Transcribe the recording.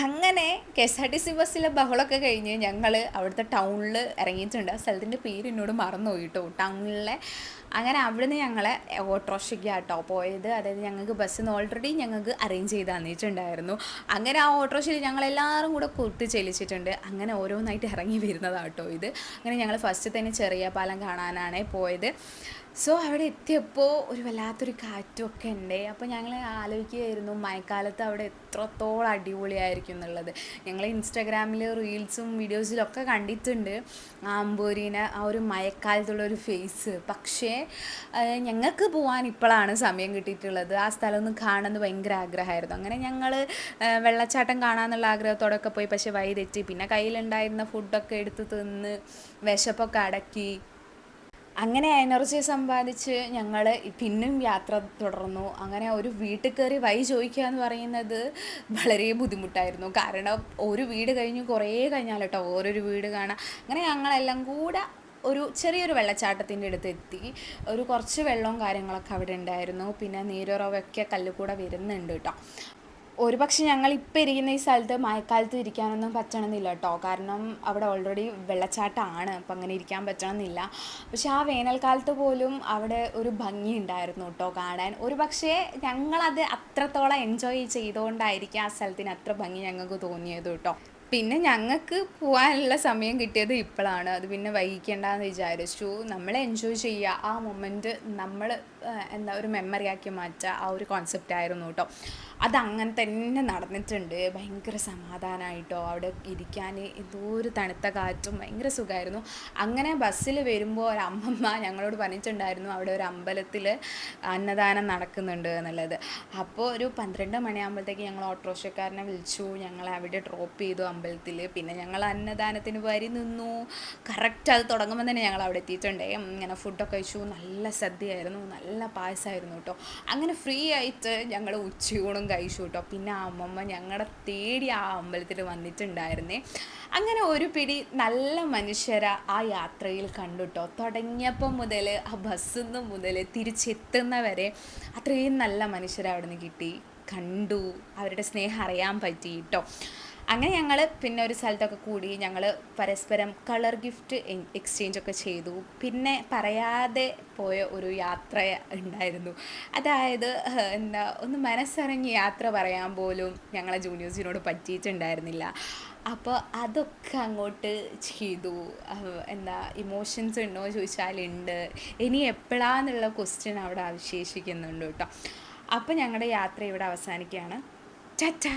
അങ്ങനെ KSRTC ബസ്സിലെ ബഹളമൊക്കെ കഴിഞ്ഞ് ഞങ്ങൾ അവിടുത്തെ ടൗണിൽ ഇറങ്ങിയിട്ടുണ്ട്. ആ സ്ഥലത്തിൻ്റെ പേര് എന്നോട് മറന്നുപോയി കേട്ടോ, ടൗണിലെ. അങ്ങനെ അവിടുന്ന് ഞങ്ങളെ ഓട്ടോറിക്ഷയ്ക്കാട്ടോ പോയത്. അതായത് ഞങ്ങൾക്ക് ബസ്സിന് ഓൾറെഡി ഞങ്ങൾക്ക് അറേഞ്ച് ചെയ്ത് തന്നിട്ടുണ്ടായിരുന്നു. അങ്ങനെ ആ ഓട്ടോറിക്ഷയിൽ ഞങ്ങളെല്ലാവരും കൂടെ കൂട്ടിച്ചെലിച്ചിട്ടുണ്ട്. അങ്ങനെ ഓരോന്നായിട്ട് ഇറങ്ങി വരുന്നതാട്ടോ ഇത്. അങ്ങനെ ഞങ്ങൾ ഫസ്റ്റ് തന്നെ ചെറിയ പാലം കാണാനാണ് പോയത്. സോ അവിടെ എത്തിയപ്പോൾ ഒരു വല്ലാത്തൊരു കാറ്റുമൊക്കെ ഉണ്ട്. അപ്പോൾ ഞങ്ങൾ ആലോചിക്കുകയായിരുന്നു മഴക്കാലത്ത് അവിടെ എത്രത്തോളം അടിപൊളിയായിരിക്കും എന്നുള്ളത്. ഞങ്ങൾ ഇൻസ്റ്റാഗ്രാമിൽ റീൽസും വീഡിയോസിലൊക്കെ കണ്ടിട്ടുണ്ട് ആ അമ്പൂരിനെ, ആ ഒരു മഴക്കാലത്തുള്ളൊരു ഫേസ്. പക്ഷേ ഞങ്ങൾക്ക് പോകാൻ ഇപ്പോഴാണ് സമയം കിട്ടിയിട്ടുള്ളത്. ആ സ്ഥലം ഒന്ന് കാണുന്നത് ഭയങ്കര ആഗ്രഹമായിരുന്നു. അങ്ങനെ ഞങ്ങൾ വെള്ളച്ചാട്ടം കാണാമെന്നുള്ള ആഗ്രഹത്തോടൊക്കെ പോയി. പക്ഷേ വഴി തെറ്റി. പിന്നെ കയ്യിലുണ്ടായിരുന്ന ഫുഡൊക്കെ എടുത്ത് തിന്ന് വിശപ്പൊക്കെ അടക്കി അങ്ങനെ എനർജി സമ്പാദിച്ച് ഞങ്ങൾ പിന്നും യാത്ര തുടർന്നു. അങ്ങനെ ഒരു വീട്ടിൽ കയറി വഴി ചോദിക്കുക എന്ന് പറയുന്നത് വളരെ ബുദ്ധിമുട്ടായിരുന്നു. കാരണം ഒരു വീട് കഴിഞ്ഞ് കുറേ കഴിഞ്ഞാൽ കേട്ടോ ഓരോരു വീട് കാണാം. അങ്ങനെ ഞങ്ങളെല്ലാം കൂടെ ഒരു ചെറിയൊരു വെള്ളച്ചാട്ടത്തിൻ്റെ അടുത്ത് എത്തി. ഒരു കുറച്ച് വെള്ളവും കാര്യങ്ങളൊക്കെ അവിടെ ഉണ്ടായിരുന്നു. പിന്നെ നീരുറവൊക്കെ കല്ലുകൂടെ വരുന്നുണ്ട് കേട്ടോ. ഒരുപക്ഷെ ഞങ്ങളിപ്പോൾ ഇരിക്കുന്ന ഈ സ്ഥലത്ത് മഴക്കാലത്ത് ഇരിക്കാനൊന്നും പറ്റണമെന്നില്ല കേട്ടോ. കാരണം അവിടെ ഓൾറെഡി വെള്ളച്ചാട്ടമാണ്, അപ്പം അങ്ങനെ ഇരിക്കാൻ പറ്റണമെന്നില്ല. പക്ഷെ ആ വേനൽക്കാലത്ത് പോലും അവിടെ ഒരു ഭംഗി ഉണ്ടായിരുന്നു കേട്ടോ കാണാൻ. ഒരുപക്ഷെ ഞങ്ങളത് അത്രത്തോളം എൻജോയ് ചെയ്തുകൊണ്ടായിരിക്കും ആ സ്ഥലത്തിന് അത്ര ഭംഗി ഞങ്ങൾക്ക് തോന്നിയത് കേട്ടോ. പിന്നെ ഞങ്ങൾക്ക് പോകാനുള്ള സമയം കിട്ടിയത് ഇപ്പോഴാണ്. അത് പിന്നെ വൈകിക്കേണ്ടെന്ന് വിചാരിച്ചു. നമ്മൾ എൻജോയ് ചെയ്യുക, ആ മൊമെൻറ്റ് നമ്മൾ എന്താ ഒരു മെമ്മറി ആക്കി മാറ്റുക, ആ ഒരു കോൺസെപ്റ്റ് ആയിരുന്നു കേട്ടോ. അതങ്ങനെ തന്നെ നടന്നിട്ടുണ്ട്. ഭയങ്കര സമാധാനമായിട്ടോ അവിടെ ഇരിക്കാൻ. എന്തോ ഒരു തണുത്ത കാറ്റും ഭയങ്കര സുഖമായിരുന്നു. അങ്ങനെ ബസ്സിൽ വരുമ്പോൾ ഒരു അമ്മമ്മ ഞങ്ങളോട് പറഞ്ഞിട്ടുണ്ടായിരുന്നു അവിടെ ഒരു അമ്പലത്തിൽ അന്നദാനം നടക്കുന്നുണ്ട് എന്നുള്ളത്. അപ്പോൾ ഒരു 12 മണിയാകുമ്പോഴത്തേക്ക് ഞങ്ങൾ ഓട്ടോറിക്ഷക്കാരനെ വിളിച്ചു. ഞങ്ങളെ അവിടെ ഡ്രോപ്പ് ചെയ്തു അമ്പലത്തിൽ. പിന്നെ ഞങ്ങൾ അന്നദാനത്തിന് വരി നിന്നു. കറക്റ്റ് അത് തുടങ്ങുമ്പോൾ തന്നെ ഞങ്ങൾ അവിടെ എത്തിയിട്ടുണ്ടേ. ഇങ്ങനെ ഫുഡൊക്കെ കഴിച്ചു. നല്ല സദ്യയായിരുന്നു, നല്ല പായസമായിരുന്നു കേട്ടോ. അങ്ങനെ ഫ്രീ ആയിട്ട് ഞങ്ങൾ ഉച്ചയൂണും കഴിച്ചു കേട്ടോ. പിന്നെ ആ അമ്മമ്മ ഞങ്ങളുടെ തേടി ആ അമ്പലത്തിൽ വന്നിട്ടുണ്ടായിരുന്നേ. അങ്ങനെ ഒരു പിടി നല്ല മനുഷ്യരെ ആ യാത്രയിൽ കണ്ടു കേട്ടോ. തുടങ്ങിയപ്പോൾ മുതൽ ആ ബസ്സിൽ നിന്ന് മുതൽ തിരിച്ചെത്തുന്നവരെ അത്രയും നല്ല മനുഷ്യരെ അവിടെ നിന്ന് കിട്ടി, കണ്ടു. അവരുടെ സ്നേഹം അറിയാൻ പറ്റി കേട്ടോ. അങ്ങനെ ഞങ്ങൾ പിന്നെ ഒരു സ്ഥലത്തൊക്കെ കൂടി ഞങ്ങൾ പരസ്പരം കളർ ഗിഫ്റ്റ് എക്സ്ചേഞ്ചൊക്കെ ചെയ്തു. പിന്നെ പറയാതെ പോയ ഒരു യാത്ര ഉണ്ടായിരുന്നു. അതായത് എന്താ ഒന്ന് മനസ്സറിഞ്ഞ് യാത്ര പറയാൻ പോലും ഞങ്ങളെ ജൂനിയേഴ്സിനോട് പറ്റിയിട്ടുണ്ടായിരുന്നില്ല. അപ്പോൾ അതൊക്കെ അങ്ങോട്ട് ചെയ്തു. എന്താ ഇമോഷൻസ് ഉണ്ടോ ചോദിച്ചാലുണ്ട്. ഇനി എപ്പോഴാന്നുള്ള ക്വസ്റ്റ്യൻ അവിടെ അവശേഷിക്കുന്നുണ്ട് കേട്ടോ. അപ്പോൾ ഞങ്ങളുടെ യാത്ര ഇവിടെ അവസാനിക്കുകയാണ്. ടാറ്റാ.